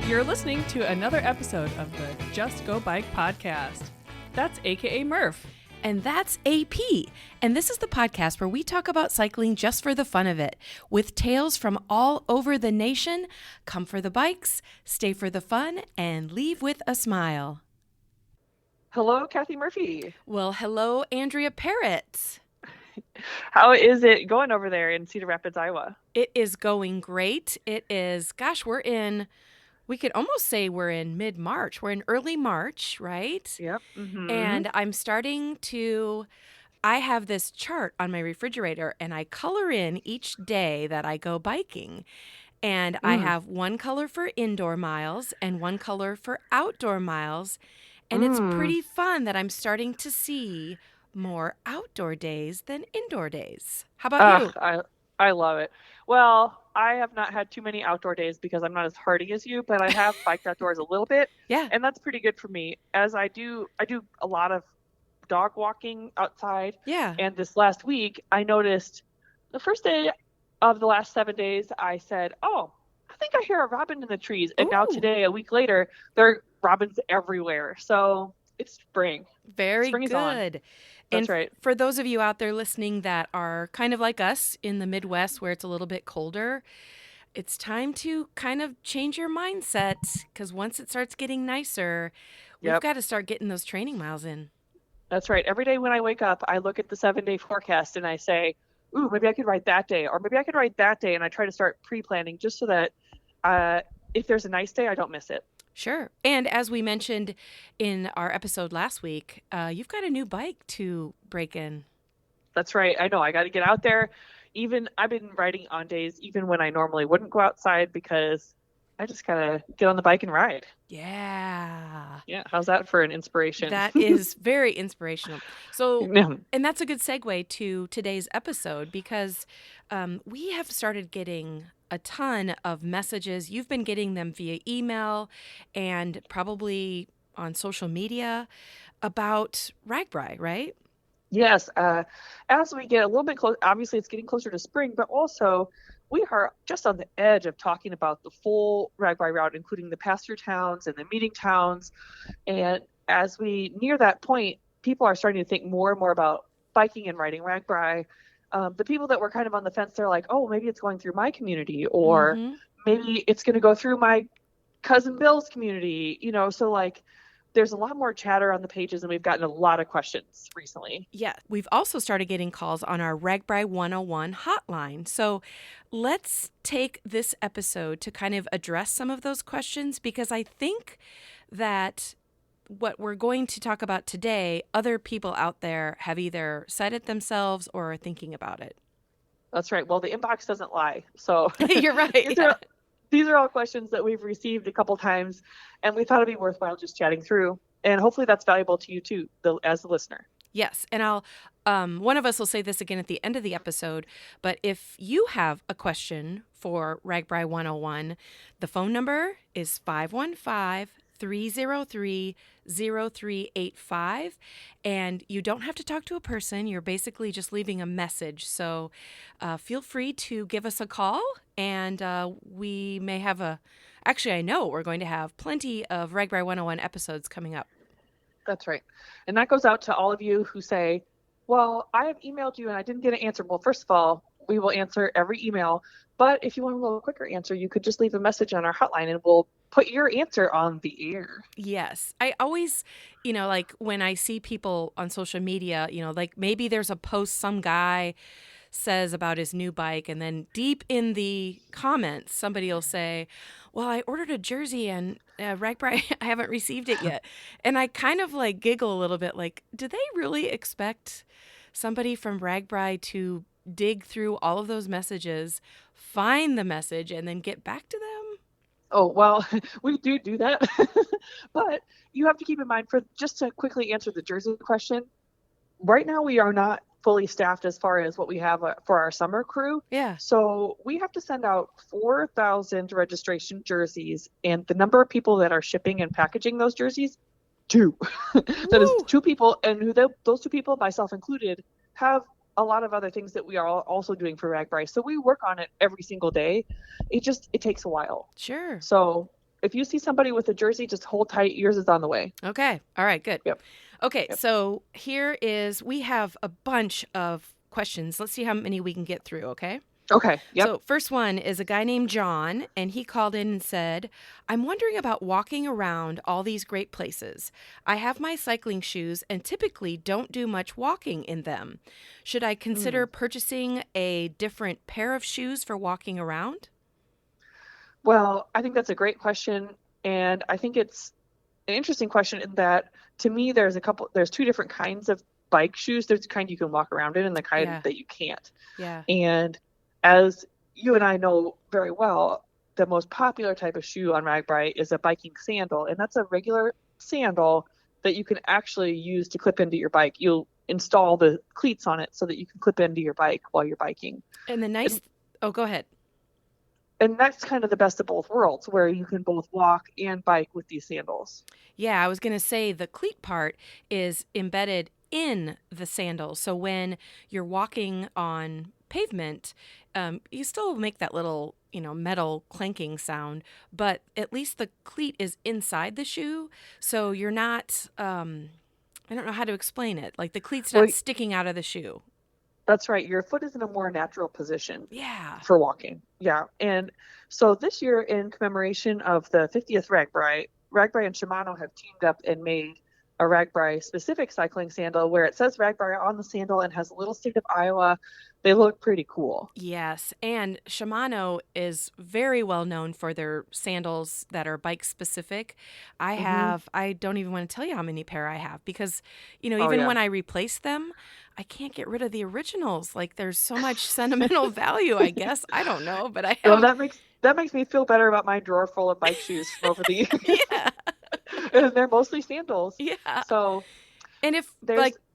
You're listening to another episode of the Just Go Bike podcast. That's AKA Murph. And that's AP. And this is the podcast where we talk about cycling just for the fun of it, with tales from all over the nation. Come for the bikes, stay for the fun, and leave with a smile. Hello, Kathy Murphy. Well, hello, Andrea Parrott. How is it going over there in Cedar Rapids, Iowa? It is going great. It is, we could almost say we're in mid-March. We're in early March, right? Yep. Mm-hmm. And I have this chart on my refrigerator, and I color in each day that I go biking. And I have one color for indoor miles and one color for outdoor miles. And it's pretty fun that I'm starting to see more outdoor days than indoor days. How about you? I love it. Well, I have not had too many outdoor days because I'm not as hardy as you, but I have biked outdoors a little bit. Yeah. And that's pretty good for me, as I do a lot of dog walking outside. Yeah. And this last week, I noticed the first day of the last 7 days, I said, oh, I think I hear a robin in the trees. And now today, a week later, there are robins everywhere. So it's spring. Very Spring is good. on. That's right. For those of you out there listening that are kind of like us in the Midwest where it's a little bit colder, it's time to kind of change your mindset, because once it starts getting nicer, we've got to start getting those training miles in. That's right. Every day when I wake up, I look at the 7-day forecast and I say, ooh, maybe I could ride that day, or maybe I could ride that day. And I try to start pre-planning just so that if there's a nice day, I don't miss it. Sure. And as we mentioned in our episode last week, you've got a new bike to break in. That's right. I know. I got to get out there. I've been riding on days even when I normally wouldn't go outside, because I just got to get on the bike and ride. Yeah. Yeah. How's that for an inspiration? That is very inspirational. So, Yeah. and that's a good segue to today's episode, because we have started getting a ton of messages. You've been getting them via email and probably on social media about RAGBRAI, right? Yes. As we get a little bit close, obviously it's getting closer to spring, but also we are just on the edge of talking about the full RAGBRAI route, including the pass-through towns and the meeting towns. And as we near that point, people are starting to think more and more about biking and riding RAGBRAI. The people that were kind of on the fence, they're like, oh, maybe it's going through my community, or maybe it's going to go through my cousin Bill's community, so like there's a lot more chatter on the pages, and we've gotten a lot of questions recently. Yeah. We've also started getting calls on our RAGBRAI 101 hotline. So let's take this episode to kind of address some of those questions, because I think that what we're going to talk about today, other people out there have either said it themselves or are thinking about it. That's right. Well, the inbox doesn't lie. So you're right. These are all questions that we've received a couple times, and we thought it'd be worthwhile just chatting through. And hopefully that's valuable to you too, as a listener. Yes. And I'll, one of us will say this again at the end of the episode, but if you have a question for RAGBRAI 101, the phone number is 515-303-0385, and you don't have to talk to a person. You're basically just leaving a message. So feel free to give us a call, and we may have I know we're going to have plenty of RAGBRAI 101 episodes coming up. That's right. And that goes out to all of you who say, well, I have emailed you and I didn't get an answer. Well, first of all, we will answer every email. But if you want a little quicker answer, you could just leave a message on our hotline and we'll put your answer on the air. Yes. I always, like when I see people on social media, like maybe there's a post some guy says about his new bike, and then deep in the comments, somebody will say, well, I ordered a jersey and RAGBRAI, I haven't received it yet. And I kind of like giggle a little bit, like, do they really expect somebody from RAGBRAI to dig through all of those messages, find the message, and then get back to them? Oh, well, we do that. But you have to keep in mind, just to quickly answer the jersey question, right now we are not fully staffed as far as what we have for our summer crew. Yeah. So we have to send out 4,000 registration jerseys, and the number of people that are shipping and packaging those jerseys, 2. That is 2 people, and those 2 people, myself included, have a lot of other things that we are also doing for RAGBRAI. So we work on it every single day. It takes a while. Sure. So if you see somebody with a jersey, just hold tight. Yours is on the way. Okay. All right, good. Yep. Okay, Yep. so we have a bunch of questions. Let's see how many we can get through, okay? Okay. Yep. So, first one is a guy named John, and he called in and said, I'm wondering about walking around all these great places. I have my cycling shoes and typically don't do much walking in them. Should I consider purchasing a different pair of shoes for walking around? Well, I think that's a great question. And I think it's an interesting question in that, to me, there's two different kinds of bike shoes. There's the kind you can walk around in and the kind Yeah. that you can't. Yeah. And as you and I know very well, the most popular type of shoe on RAGBRAI is a biking sandal. And that's a regular sandal that you can actually use to clip into your bike. You'll install the cleats on it so that you can clip into your bike while you're biking. And oh, go ahead. And that's kind of the best of both worlds, where you can both walk and bike with these sandals. Yeah, I was going to say the cleat part is embedded in the sandal. So when you're walking on pavement, you still make that little, metal clanking sound, but at least the cleat is inside the shoe. So you're not, I don't know how to explain it. Like the cleat's not sticking out of the shoe. That's right. Your foot is in a more natural position. Yeah. For walking. Yeah. And so this year, in commemoration of the 50th RAGBRAI and Shimano have teamed up and made a RAGBRAI specific cycling sandal where it says RAGBRAI on the sandal and has a little state of Iowa. They look pretty cool. Yes. And Shimano is very well known for their sandals that are bike specific. I don't even want to tell you how many pair I have because, when I replace them, I can't get rid of the originals. Like there's so much sentimental value, I guess. I don't know, but I have. Well, that makes me feel better about my drawer full of bike shoes from over the years. Yeah. And they're mostly sandals. Yeah. So, and if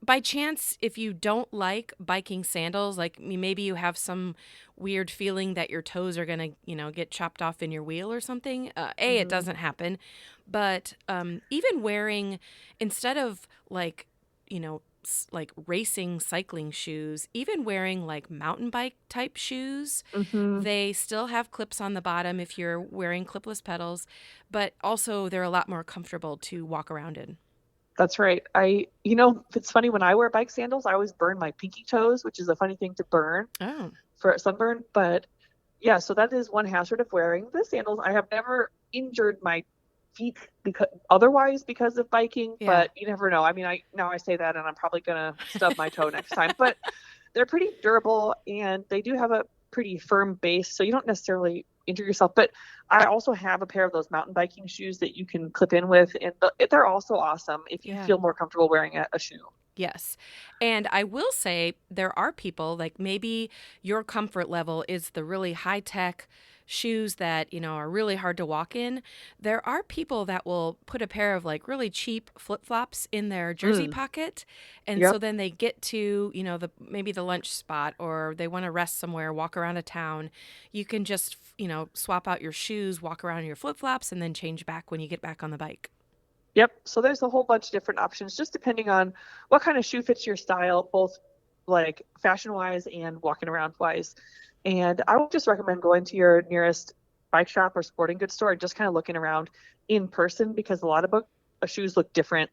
by chance, if you don't like biking sandals, like maybe you have some weird feeling that your toes are going to, get chopped off in your wheel or something, it doesn't happen. But even wearing, instead of like racing cycling shoes, even wearing like mountain bike type shoes, they still have clips on the bottom if you're wearing clipless pedals, but also they're a lot more comfortable to walk around in. That's right. It's funny, when I wear bike sandals, I always burn my pinky toes, which is a funny thing to burn for sunburn. But yeah, so that is one hazard of wearing the sandals. I have never injured my feet because of biking, but you never know. I mean, I say that and I'm probably going to stub my toe next time, but they're pretty durable and they do have a pretty firm base. So you don't necessarily injure yourself, but I also have a pair of those mountain biking shoes that you can clip in with, and they're also awesome if you feel more comfortable wearing a shoe. Yes. And I will say there are people, like maybe your comfort level is the really high tech shoes that, are really hard to walk in. There are people that will put a pair of like really cheap flip-flops in their jersey pocket. And so then they get to, maybe the lunch spot, or they want to rest somewhere, walk around a town. You can just, swap out your shoes, walk around in your flip-flops, and then change back when you get back on the bike. Yep. So there's a whole bunch of different options, just depending on what kind of shoe fits your style, both like fashion-wise and walking around-wise. And I would just recommend going to your nearest bike shop or sporting goods store and just kind of looking around in person, because a lot of shoes look different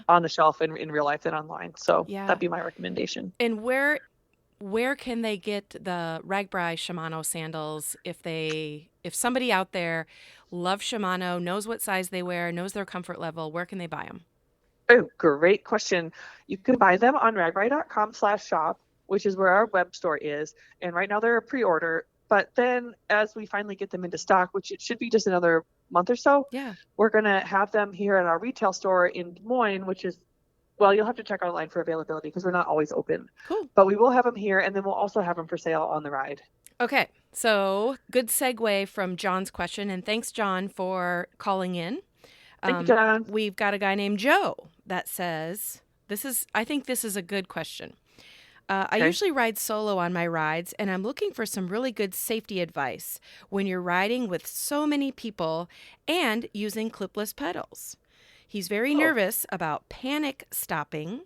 on the shelf in real life than online. So that'd be my recommendation. And where can they get the RAGBRAI Shimano sandals if somebody out there loves Shimano, knows what size they wear, knows their comfort level, where can they buy them? Oh, great question. You can buy them on ragbrai.com/shop, which is where our web store is. And right now they're a pre-order. But then as we finally get them into stock, which it should be just another month or so, we're going to have them here at our retail store in Des Moines, which is, well, you'll have to check online for availability because we're not always open. Cool. But we will have them here, and then we'll also have them for sale on the ride. Okay. So good segue from John's question. And thanks, John, for calling in. Thank you, John. We've got a guy named Joe that says, I think this is a good question. I usually ride solo on my rides, and I'm looking for some really good safety advice when you're riding with so many people and using clipless pedals. He's very nervous about panic stopping,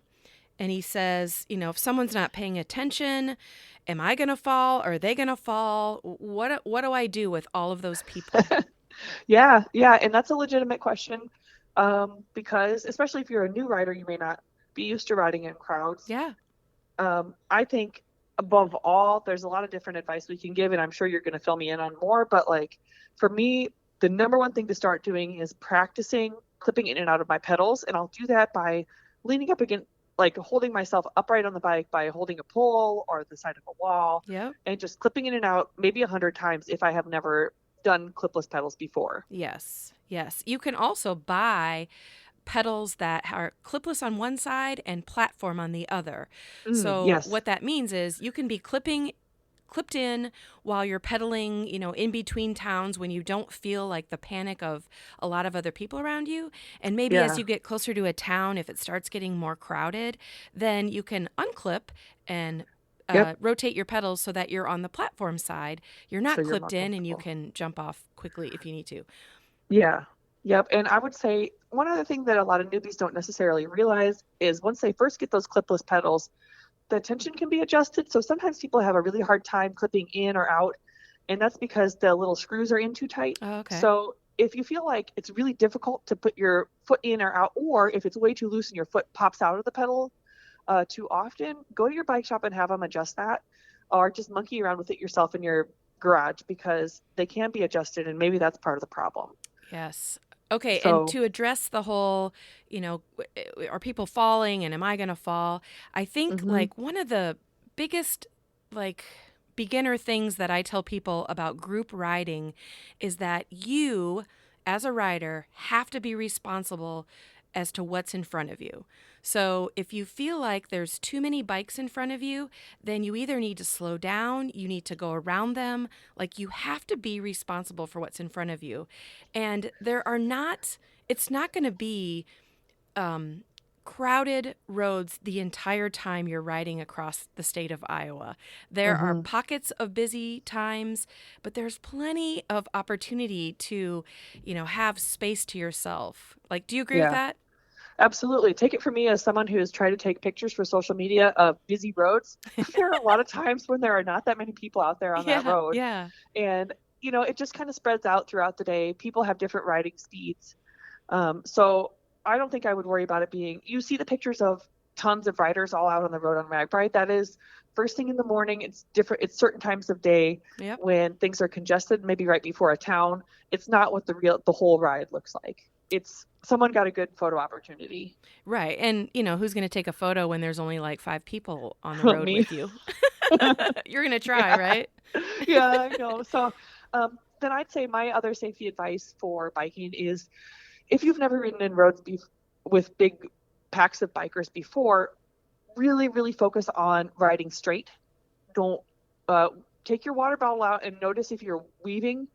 and he says, if someone's not paying attention, am I going to fall? Are they going to fall? What do I do with all of those people? Yeah, yeah, and that's a legitimate question, because especially if you're a new rider, you may not be used to riding in crowds. Yeah. I think above all, there's a lot of different advice we can give, and I'm sure you're going to fill me in on more. But like for me, the number one thing to start doing is practicing clipping in and out of my pedals, and I'll do that by leaning up against, like holding myself upright on the bike by holding a pole or the side of a wall, Yep. and just clipping in and out maybe 100 times if I have never done clipless pedals before. Yes. Yes. You can also buy pedals that are clipless on one side and platform on the other. So Yes. what that means is you can be clipped in while you're pedaling, in between towns when you don't feel like the panic of a lot of other people around you. And maybe as Yeah. you get closer to a town, if it starts getting more crowded, then you can unclip and Yep. rotate your pedals so that you're on the platform side. You're So not you're more clipped in and you comfortable. can jump off quickly if you need to. Yeah. Yep. And I would say one other thing that a lot of newbies don't necessarily realize is once they first get those clipless pedals, the tension can be adjusted. So sometimes people have a really hard time clipping in or out, and that's because the little screws are in too tight. Oh, okay. So if you feel like it's really difficult to put your foot in or out, or if it's way too loose and your foot pops out of the pedal too often, go to your bike shop and have them adjust that, or just monkey around with it yourself in your garage because they can be adjusted, and maybe that's part of the problem. Yes. Okay, and So to address the whole, are people falling and am I going to fall? I think mhm. like one of the biggest like beginner things that I tell people about group riding is that you as a rider have to be responsible as to what's in front of you. So if you feel like there's too many bikes in front of you, then you either need to slow down, you need to go around them, like you have to be responsible for what's in front of you. And it's not going to be um, crowded roads the entire time you're riding across the state of Iowa. There are Mhm. pockets of busy times, but there's plenty of opportunity to, have space to yourself. Like, do you agree with Yeah. that? Absolutely. Take it from me as someone who has tried to take pictures for social media of busy roads. There are a lot of times when there are not that many people out there on that Yeah, road. yeah. And, it just kind of spreads out throughout the day. People have different riding speeds. So I don't think I would worry about it being, you see the pictures of tons of riders all out on the road on RAGBRAI. That is first thing in the morning. It's different. It's certain times of day Yep. when things are congested, maybe right before a town. It's not what the whole ride looks like. It's someone got a good photo opportunity. Right. And, who's going to take a photo when there's only like 5 people on the road Me. with you? You're going to try, Yeah. right? Yeah, I know. So then I'd say my other safety advice for biking is if you've never ridden in roads with big packs of bikers before, really, really focus on riding straight. Don't uh, take your water bottle out and notice if you're weaving,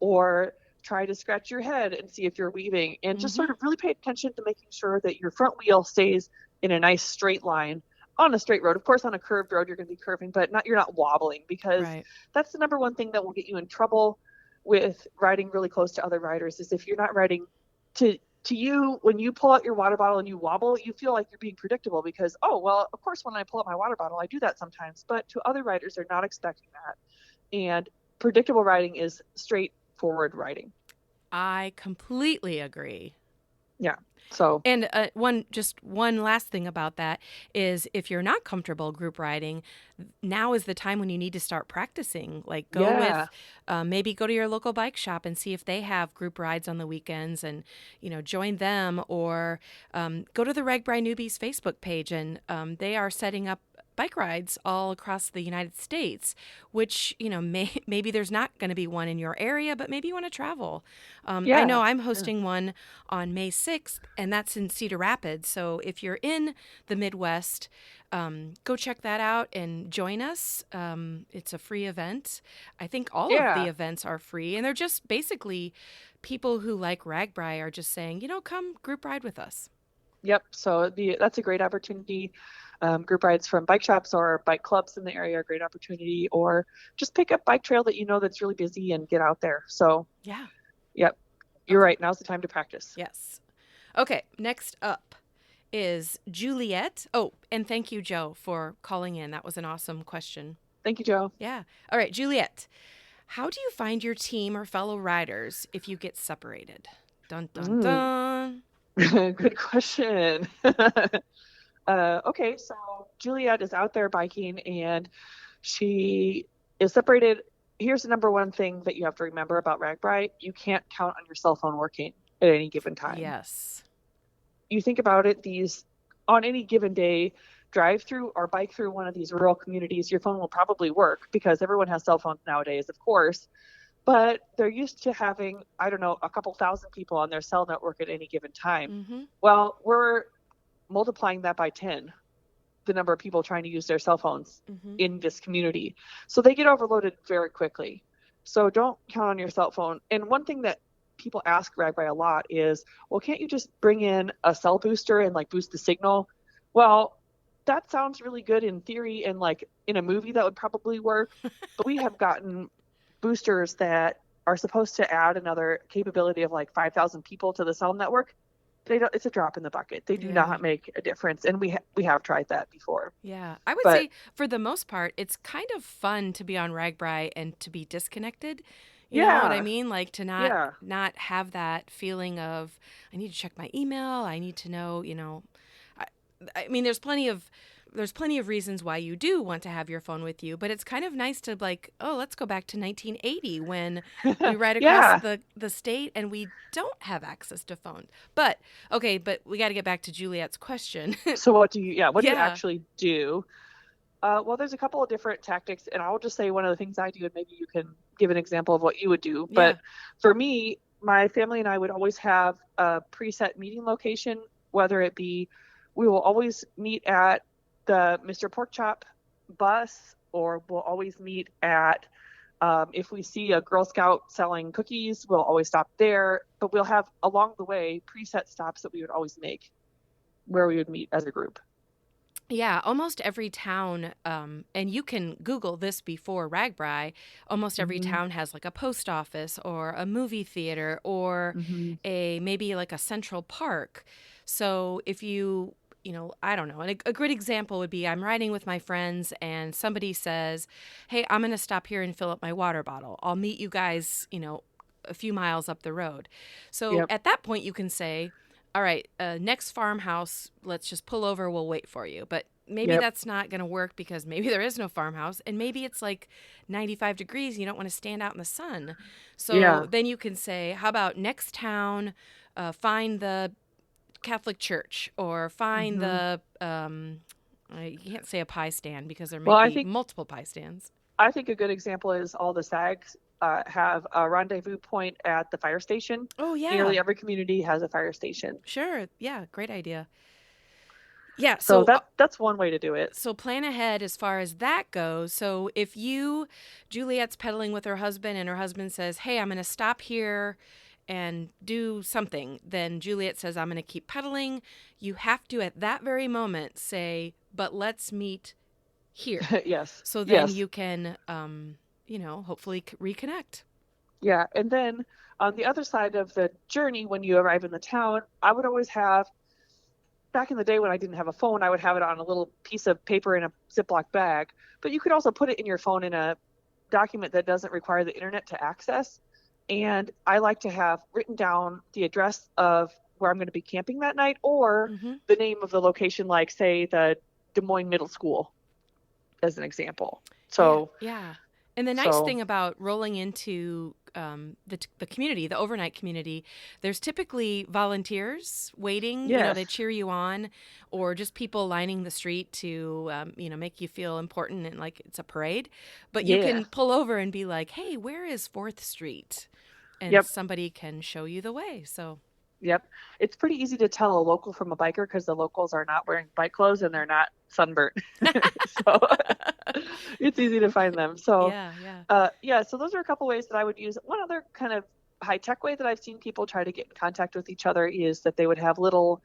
or try to scratch your head and see if you're weaving, and just Mm-hmm. sort of really pay attention to making sure that your front wheel stays in a nice straight line on a straight road. Of course, on a curved road, you're going to be curving, but you're not wobbling, because Right. that's the number one thing that will get you in trouble with riding really close to other riders, is if you're not riding to you, when you pull out your water bottle and you wobble, you feel like you're being predictable because, oh, well, of course, when I pull out my water bottle, I do that sometimes. But to other riders, they're not expecting that. And predictable riding is straightforward riding. I completely agree. Yeah. So, And one last thing about that is if you're not comfortable group riding, now is the time when you need to start practicing. Like yeah. maybe go to your local bike shop and see if they have group rides on the weekends, and join them, or go to the RAGBRAI Newbies Facebook page, and they are setting up bike rides all across the United States, which, maybe there's not going to be one in your area, but maybe you want to travel. I know Yeah. I'm Yeah. hosting one on May 6th, and that's in Cedar Rapids. So if you're in the Midwest, go check that out and join us. It's a free event. I think all of the Yeah. events are free, and they're just basically people who like RAGBRAI are just saying, come group ride with us. Yep. So that's a great opportunity. Group rides from bike shops or bike clubs in the area are a great opportunity, or just pick up bike trail that that's really busy and get out there. So, Yeah. yep, you're Okay. right. Now's the time to practice. Yes. Okay. Next up is Juliet. Oh, and thank you, Joe, for calling in. That was an awesome question. Thank you, Joe. Yeah. All right, Juliet. How do you find your team or fellow riders if you get separated? Dun, dun, Mm. dun. Good question. Okay, so Juliet is out there biking and she is separated. Here's the number one thing that you have to remember about RAGBRAI. You can't count on your cell phone working at any given time. Yes. You think about it, on any given day, drive through or bike through one of these rural communities, your phone will probably work because everyone has cell phones nowadays, of course. But they're used to having, I don't know, a couple thousand people on their cell network at any given time. Mm-hmm. Well, we're multiplying that by 10, the number of people trying to use their cell phones in this community. So they get overloaded very quickly. So don't count on your cell phone. And one thing that people ask RAGBRAI a lot is, well, can't you just bring in a cell booster and like boost the signal? Well, that sounds really good in theory, and like in a movie that would probably work. But we have gotten boosters that are supposed to add another capability of like 5,000 people to the cell network. They don't. It's a drop in the bucket. They do not make a difference, and we have tried that before. Yeah, I would say for the most part, it's kind of fun to be on RAGBRAI and to be disconnected. You know what I mean? Like to not have that feeling of I need to check my email. I need to know. I mean, there's plenty of reasons why you do want to have your phone with you, but it's kind of nice to like, oh, let's go back to 1980 when we ride across the state and we don't have access to phones. But we got to get back to Juliet's question. So what do you actually do? Well, there's a couple of different tactics, and I'll just say one of the things I do, and maybe you can give an example of what you would do. But for me, my family and I would always have a preset meeting location, whether it be we will always meet at the Mr. Pork Chop bus, or we'll always meet at, if we see a Girl Scout selling cookies, we'll always stop there. But we'll have along the way preset stops that we would always make where we would meet as a group. Yeah, almost every town, and you can Google this before RAGBRAI, almost every town has like a post office or a movie theater or maybe like a central park. So if I don't know. And a great example would be I'm riding with my friends and somebody says, hey, I'm going to stop here and fill up my water bottle. I'll meet you guys, a few miles up the road. So at that point you can say, all right, next farmhouse, let's just pull over. We'll wait for you. But maybe that's not going to work because maybe there is no farmhouse and maybe it's like 95 degrees. And you don't want to stand out in the sun. So then you can say, how about next town, find the Catholic church or find the you can't say a pie stand because there may be multiple pie stands. I think a good example is all the SAGs have a rendezvous point at the fire station. Oh yeah, nearly every community has a fire station. Sure, yeah, great idea. Yeah, so that's one way to do it. So plan ahead as far as that goes. So if Juliet's pedaling with her husband and her husband says, hey, I'm going to stop here and do something, then Juliet says, I'm going to keep pedaling. You have to, at that very moment, say, but let's meet here. Yes. So then you can, hopefully reconnect. Yeah. And then on the other side of the journey, when you arrive in the town, I would always have, back in the day when I didn't have a phone, I would have it on a little piece of paper in a Ziploc bag. But you could also put it in your phone in a document that doesn't require the internet to access. And I like to have written down the address of where I'm going to be camping that night or the name of the location, like, say, the Des Moines Middle School, as an example. So yeah. And the nice thing about rolling into the community, the overnight community, there's typically volunteers waiting, they cheer you on, or just people lining the street to, make you feel important and like it's a parade. But you can pull over and be like, hey, where is 4th Street? And somebody can show you the way. So. Yep. It's pretty easy to tell a local from a biker because the locals are not wearing bike clothes and they're not sunburnt. So it's easy to find them. So so those are a couple ways that I would use. One other kind of high-tech way that I've seen people try to get in contact with each other is that they would have little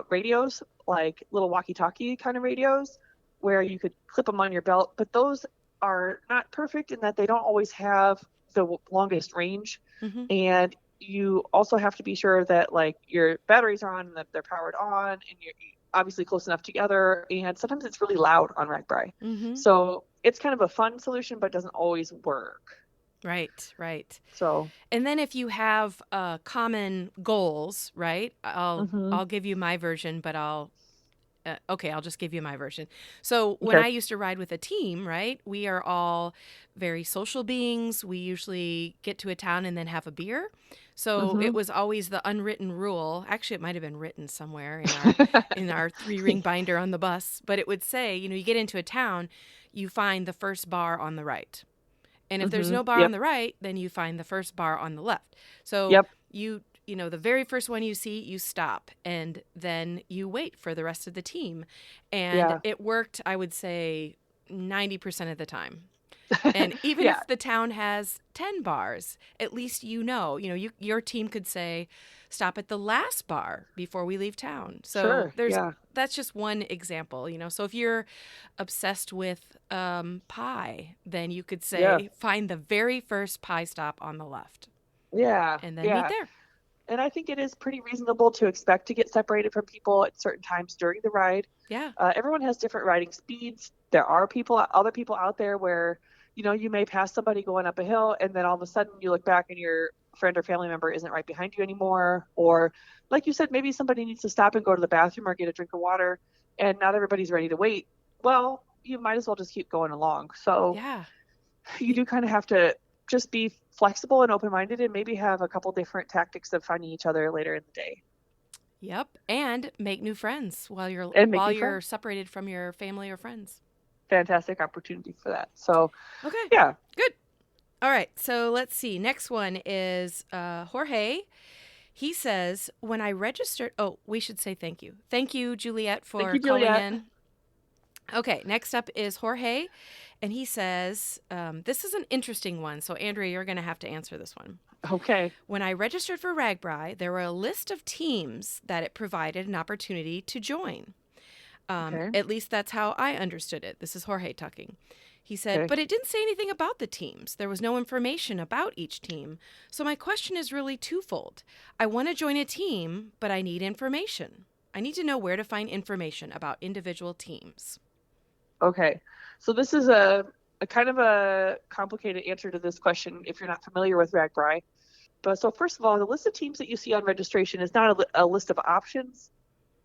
radios, like little walkie-talkie kind of radios, where you could clip them on your belt. But those are not perfect in that they don't always have the longest range. And you also have to be sure that like your batteries are on and that they're powered on and you're obviously close enough together. And sometimes it's really loud on RAGBRAI. So it's kind of a fun solution, but doesn't always work. Right, right. So, And then if you have common goals, right? hmm I'll give you my version, but I'll just give you my version. So when okay. I used to ride with a team, right? We are all very social beings. We usually get to a town and then have a beer. So it hmm was always the unwritten rule. Actually, it might have been written somewhere in our 3-ring binder on the bus, but it would say, you get into a town, you find the first bar on the right. And if there's no bar on Yep. the right, then you find the first bar on the left. So Yep. the very first one you see, you stop and then you wait for the rest of the team. And Yeah. it worked, I would say, 90% of the time. And even Yeah. if the town has 10 bars, at least your team could say, stop at the last bar before we leave town. So Sure. Yeah. that's just one example. So if you're obsessed with pie, then you could Yeah. say, find the very first pie stop on the left Yeah. and then meet Yeah. there. And I think it is pretty reasonable to expect to get separated from people at certain times during the ride. Yeah. Everyone has different riding speeds. There are other people out there where, you may pass somebody going up a hill and then all of a sudden you look back and your friend or family member isn't right behind you anymore. Or like you said, maybe somebody needs to stop and go to the bathroom or get a drink of water and not everybody's ready to wait. Well, you might as well just keep going along. So Yeah. you do kind of have to just be flexible and open-minded and maybe have a couple different tactics of finding each other later in the day. Yep. And make new friends while And make new you're friends. separated from your family or friends. Fantastic opportunity for that. So, Okay. yeah. Good. All right. So let's see. Next one is Jorge. He says, when I registered, we should say thank you. Thank you, Juliet, Thank for you, calling Juliet. in. Okay, next up is Jorge, and he says, this is an interesting one. So, Andrea, you're going to have to answer this one. Okay. When I registered for RAGBRAI, there were a list of teams that it provided an opportunity to join. Okay. At least that's how I understood it. This is Jorge talking. He said, Okay. but it didn't say anything about the teams. There was no information about each team. So my question is really twofold. I want to join a team, but I need information. I need to know where to find information about individual teams. Okay. So this is a kind of a complicated answer to this question if you're not familiar with RAGBRAI. But so first of all, the list of teams that you see on registration is not a list of options.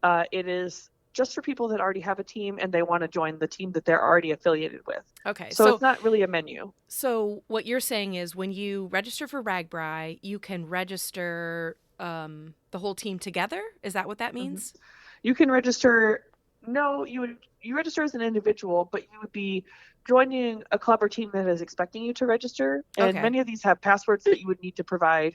It is just for people that already have a team and they want to join the team that they're already affiliated with. Okay. So it's not really a menu. So what you're saying is when you register for RAGBRAI, you can register the whole team together? Is that what that means? Mm-hmm. You can register. No, you register as an individual, but you would be joining a club or team that is expecting you to register. And Okay. many of these have passwords that you would need to provide,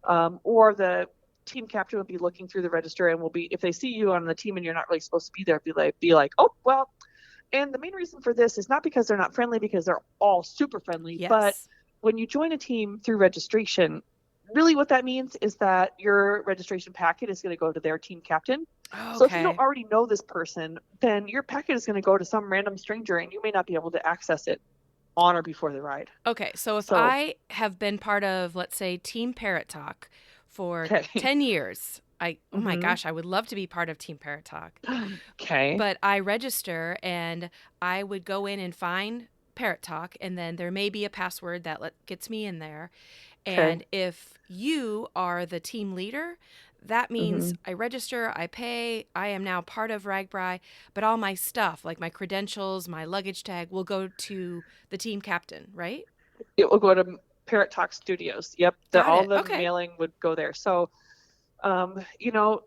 or the team captain will be looking through the register and will be, if they see you on the team and you're not really supposed to be there, be like, oh, well. And the main reason for this is not because they're not friendly, because they're all super friendly. Yes. But when you join a team through registration, really what that means is that your registration packet is going to go to their team captain. Okay. So if you don't already know this person, then your packet is going to go to some random stranger and you may not be able to access it on or before the ride. Okay. So if I have been part of, let's say, Team Parrot Talk for 10 years, oh my gosh, I would love to be part of Team Parrot Talk. Okay. But I register and I would go in and find Parrot Talk, and then there may be a password that gets me in there. And if you are the team leader, that means I register, I pay, I am now part of RAGBRAI, but all my stuff, like my credentials, my luggage tag, will go to the team captain, right? It will go to Parrot Talk Studios. Yep. All the mailing would go there. So, a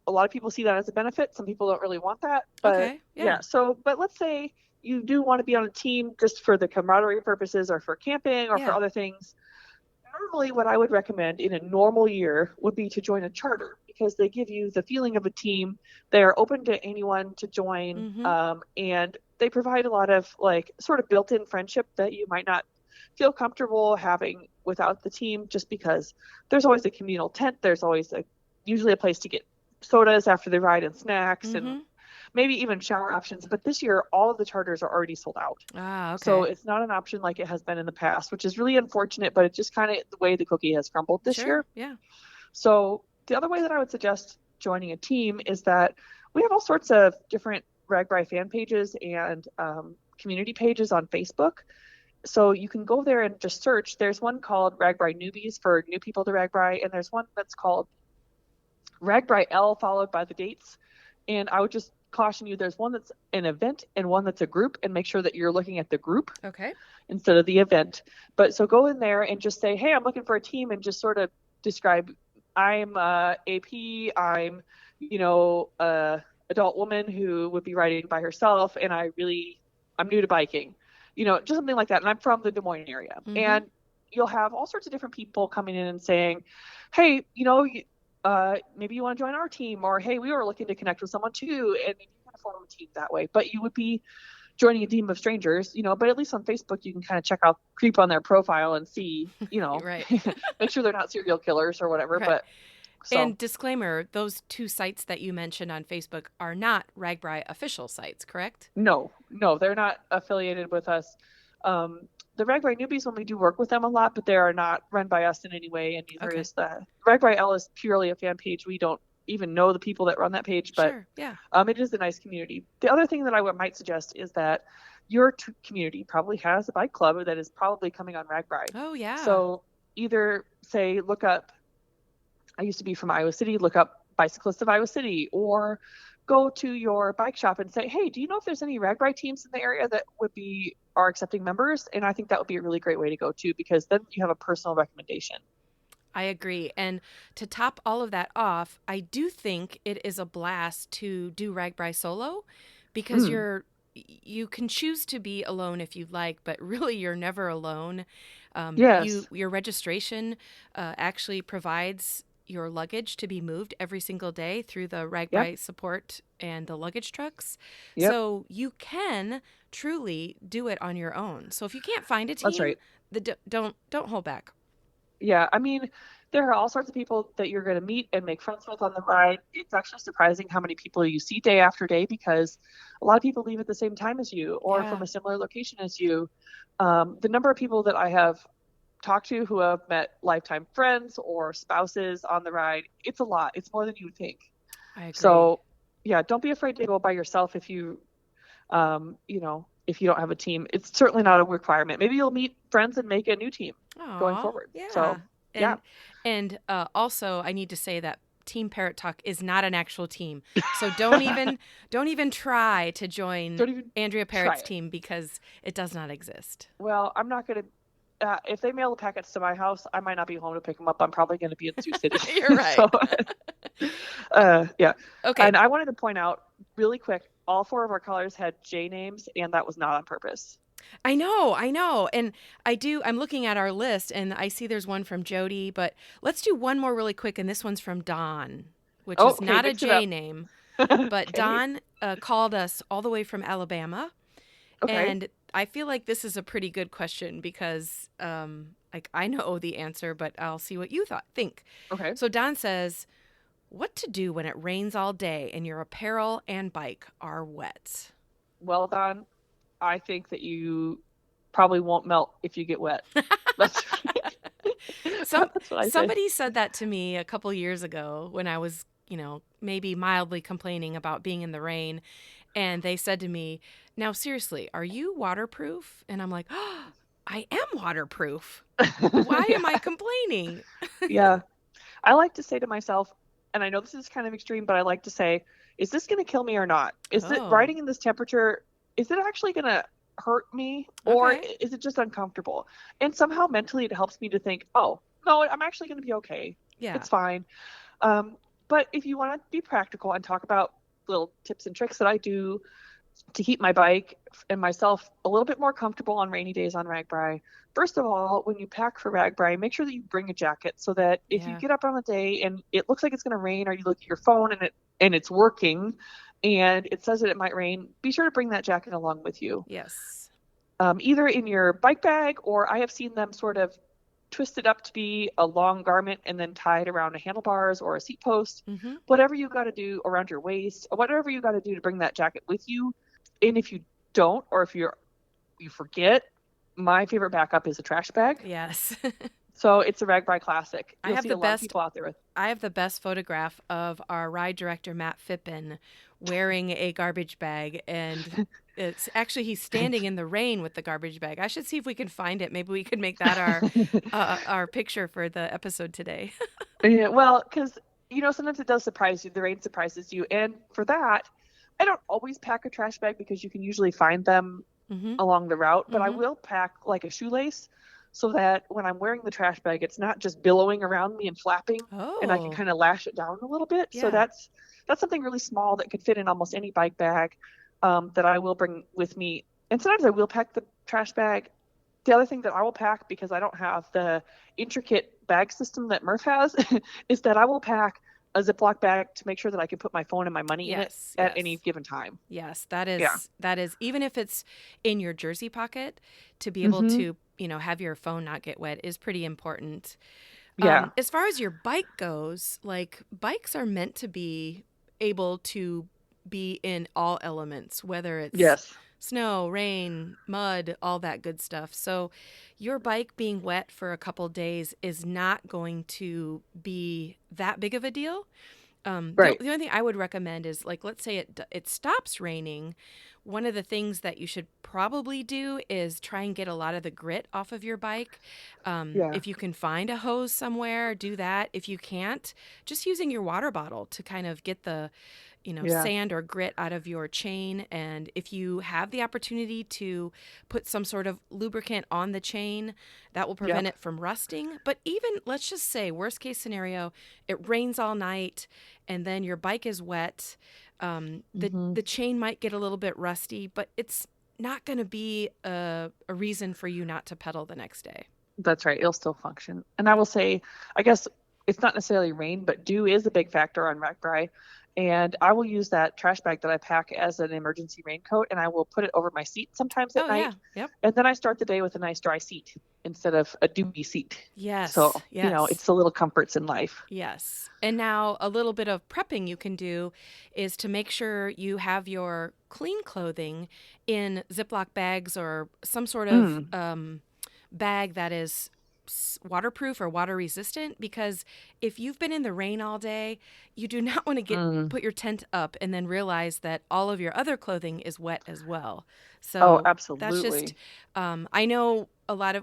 lot of people see that as a benefit. Some people don't really want that. But yeah. So, but let's say you do want to be on a team just for the camaraderie purposes or for camping or for other things. Normally, what I would recommend in a normal year would be to join a charter because they give you the feeling of a team. They are open to anyone to join, and they provide a lot of sort of built-in friendship that you might not feel comfortable having without the team, just because there's always a communal tent. There's always usually a place to get sodas after the ride and snacks and maybe even shower options. But this year, all of the charters are already sold out. Okay. So it's not an option like it has been in the past, which is really unfortunate, but it's just kind of the way the cookie has crumbled this year. Yeah. So the other way that I would suggest joining a team is that we have all sorts of different RAGBRAI fan pages and community pages on Facebook. so you can go there and just search. There's one called RAGBRAI Newbies for new people to RAGBRAI, and there's one that's called RAGBRAI L followed by the dates. And I would just caution you, there's one that's an event and one that's a group, and make sure that you're looking at the group instead of the event. But so go in there and just say, hey, I'm looking for a team, and just sort of describe, I'm AP, I'm, adult woman who would be riding by herself, and I'm new to biking, just something like that. And I'm from the Des Moines area. Mm-hmm. And you'll have all sorts of different people coming in and saying, hey, maybe you want to join our team, or hey, we were looking to connect with someone too, and you can form a team that way. But you would be joining a team of strangers, but at least on Facebook you can kind of creep on their profile and see, Right. make sure they're not serial killers or whatever. Right. But and disclaimer, those two sites that you mentioned on Facebook are not RAGBRAI official sites, correct? No, they're not affiliated with us. The RAGBRAI Newbies, when we do work with them a lot, but they are not run by us in any way, and neither is the RAGBRAI L is purely a fan page. We don't even know the people that run that page, but sure, yeah. It is a nice community. The other thing that I might suggest is that your community probably has a bike club that is probably coming on RAGBRAI. Oh, yeah. So either say, look up, I used to be from Iowa City, look up Bicyclists of Iowa City, or go to your bike shop and say, hey, do you know if there's any RAGBRAI teams in the area that are accepting members? And I think that would be a really great way to go too, because then you have a personal recommendation. I agree. And to top all of that off, I do think it is a blast to do RAGBRAI solo, because you can choose to be alone if you'd like, but really you're never alone. Yes. Your registration actually provides your luggage to be moved every single day through the RAGBRAI support and the luggage trucks. Yep. So you can truly do it on your own. So if you can't find a team, that's right. Don't hold back. Yeah, I mean, there are all sorts of people that you're going to meet and make friends with on the ride. It's actually surprising how many people you see day after day, because a lot of people leave at the same time as you, or from a similar location as you. The number of people that I have talked to who have met lifetime friends or spouses on the ride, it's a lot. It's more than you would think. I agree. So, yeah, don't be afraid to go by yourself if you, if you don't have a team. It's certainly not a requirement. Maybe you'll meet friends and make a new team going forward. Yeah. So, And also, I need to say that Team Parrot Talk is not an actual team. So don't even try to join Andrea Parrot's team, because it does not exist. Well, I'm not going to. If they mail the packets to my house, I might not be home to pick them up. I'm probably going to be in Sioux City. You're right. Yeah. Okay. And I wanted to point out really quick, all 4 of our callers had J names, and that was not on purpose. I know. And I'm looking at our list, and I see there's one from Jody, but let's do one more really quick. And this one's from Don, which is not a J name, but Don called us all the way from Alabama. Okay. And I feel like this is a pretty good question, because I know the answer, but I'll see what you think. Okay. So Don says, what to do when it rains all day and your apparel and bike are wet? Well, Don, I think that you probably won't melt if you get wet. That's what I somebody said that to me a couple years ago when I was, maybe mildly complaining about being in the rain. And they said to me, now, seriously, are you waterproof? And I'm like, oh, I am waterproof. Why am I complaining? Yeah. I like to say to myself, and I know this is kind of extreme, but I like to say, is this going to kill me or not? Is it riding in this temperature? Is it actually going to hurt me, or is it just uncomfortable? And somehow mentally it helps me to think, oh, no, I'm actually going to be okay. Yeah. It's fine. But if you want to be practical and talk about little tips and tricks that I do to keep my bike and myself a little bit more comfortable on rainy days on RAGBRAI. First of all, when you pack for RAGBRAI, make sure that you bring a jacket, so that if you get up on the day and it looks like it's going to rain, or you look at your phone and it's working and it says that it might rain, be sure to bring that jacket along with you. Yes. Either in your bike bag, or I have seen them sort of twisted up to be a long garment and then tied around a handlebars or a seat post. Mm-hmm. Whatever you got to do around your waist, or whatever you got to do to bring that jacket with you. And if you don't, or if you forget, my favorite backup is a trash bag. Yes. So it's a RAGBRAI classic. You'll I have see the a lot best of people out there with. I have the best photograph of our ride director, Matt Phippen, wearing a garbage bag, and It's actually, he's standing in the rain with the garbage bag. I should see if we can find it. Maybe we could make that our picture for the episode today. Yeah, well, because, sometimes it does surprise you. The rain surprises you. And for that, I don't always pack a trash bag because you can usually find them Mm-hmm. along the route, but I Mm-hmm. will pack like a shoelace so that when I'm wearing the trash bag, it's not just billowing around me and flapping, and I can Oh, kind of lash it down a little bit. So yeah. that's something really small that could fit in almost any bike bag, that I will bring with me. And sometimes I will pack the trash bag. The other thing that I will pack, because I don't have the intricate bag system that Murph has, is that I will pack a Ziploc bag to make sure that I can put my phone and my money in it Yes, at any yes. given time. Yes, Yeah. that is, even if it's in your jersey pocket, to be able Mm-hmm. to, have your phone not get wet is pretty important. Yeah. As far as your bike goes, like, bikes are meant to be able to be in all elements, whether it's Yes. snow, rain, mud, all that good stuff. So your bike being wet for a couple days is not going to be that big of a deal. Right. The only thing I would recommend is, like, let's say it stops raining. One of the things that you should probably do is try and get a lot of the grit off of your bike. Yeah. If you can find a hose somewhere, do that. If you can't, just using your water bottle to kind of get the, Yeah. sand or grit out of your chain. And if you have the opportunity to put some sort of lubricant on the chain, that will prevent Yep. it from rusting. But even, let's just say, worst case scenario, it rains all night and then your bike is wet. Mm-hmm. The chain might get a little bit rusty, but it's not going to be a reason for you not to pedal the next day. That's right. It'll still function. And I will say, I guess it's not necessarily rain, but dew is a big factor on RAGBRAI. And I will use that trash bag that I pack as an emergency raincoat, and I will put it over my seat sometimes at Oh, yeah. night. Yep. And then I start the day with a nice dry seat instead of a dewy seat. So, Yes. Yes. it's the little comforts in life. Yes. And now a little bit of prepping you can do is to make sure you have your clean clothing in Ziploc bags or some sort of bag that is waterproof or water resistant, because if you've been in the rain all day, you do not want to put your tent up and then realize that all of your other clothing is wet as well. So Oh, that's absolutely. just, I know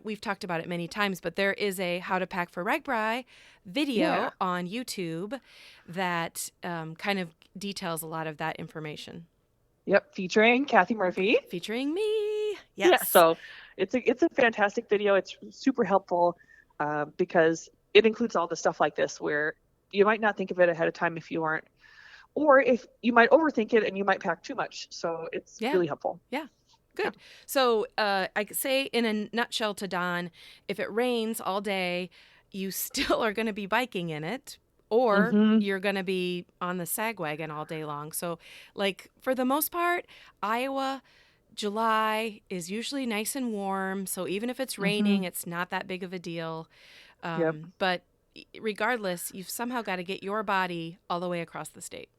we've talked about it many times, but there is a How to Pack for RAGBRAI video Yeah. on YouTube that kind of details a lot of that information. Yep. Featuring Kathy Murphy. Featuring me. Yeah. Yes. So it's a fantastic video. It's super helpful, because it includes all the stuff like this where you might not think of it ahead of time if you aren't, or if you might overthink it and you might pack too much. So it's really helpful. Yeah. Good. So I could say in a nutshell to Don, if it rains all day, you still are going to be biking in it, or you're going to be on the sag wagon all day long. So, like, for the most part, Iowa, July is usually nice and warm. So even if it's raining, it's not that big of a deal. Yep. But regardless, you've somehow got to get your body all the way across the state.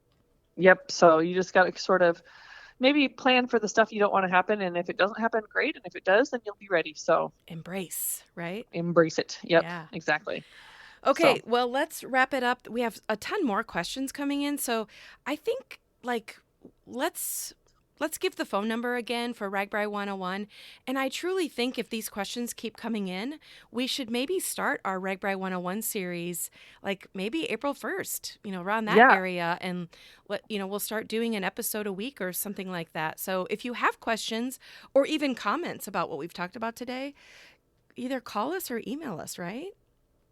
Yep. So you just got to sort of maybe plan for the stuff you don't want to happen. And if it doesn't happen, great. And if it does, then you'll be ready. So Embrace, right? embrace it. Yep. Yeah. Exactly. Okay, So, well, let's wrap it up. We have a ton more questions coming in. So I think, like, let's give the phone number again for RAGBRAI 101. And I truly think if these questions keep coming in, we should maybe start our RAGBRAI 101 series, like maybe April 1st, around that area. And, we'll start doing an episode a week or something like that. So if you have questions or even comments about what we've talked about today, either call us or email us, right?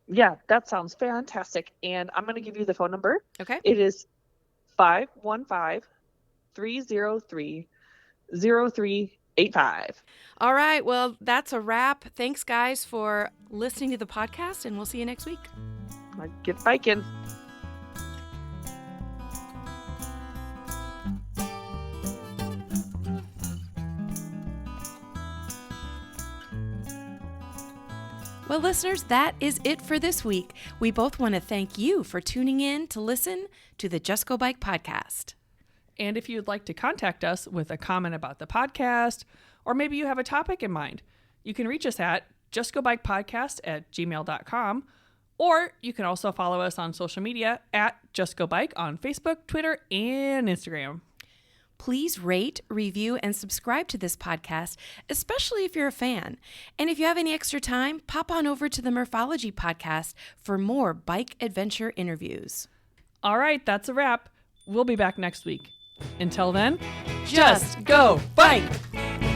yeah, that sounds fantastic. And I'm going to give you the phone number. Okay. It is 515-303-0385. All right. Well, that's a wrap. Thanks, guys, for listening to the podcast, and we'll see you next week. Get biking. Well, listeners, that is it for this week. We both want to thank you for tuning in to listen to the Just Go Bike podcast. And if you'd like to contact us with a comment about the podcast, or maybe you have a topic in mind, you can reach us at justgobikepodcast@gmail.com, or you can also follow us on social media at justgobike on Facebook, Twitter, and Instagram. Please rate, review, and subscribe to this podcast, especially if you're a fan. And if you have any extra time, pop on over to the Murphology podcast for more bike adventure interviews. All right, that's a wrap. We'll be back next week. Until then, Just go bike!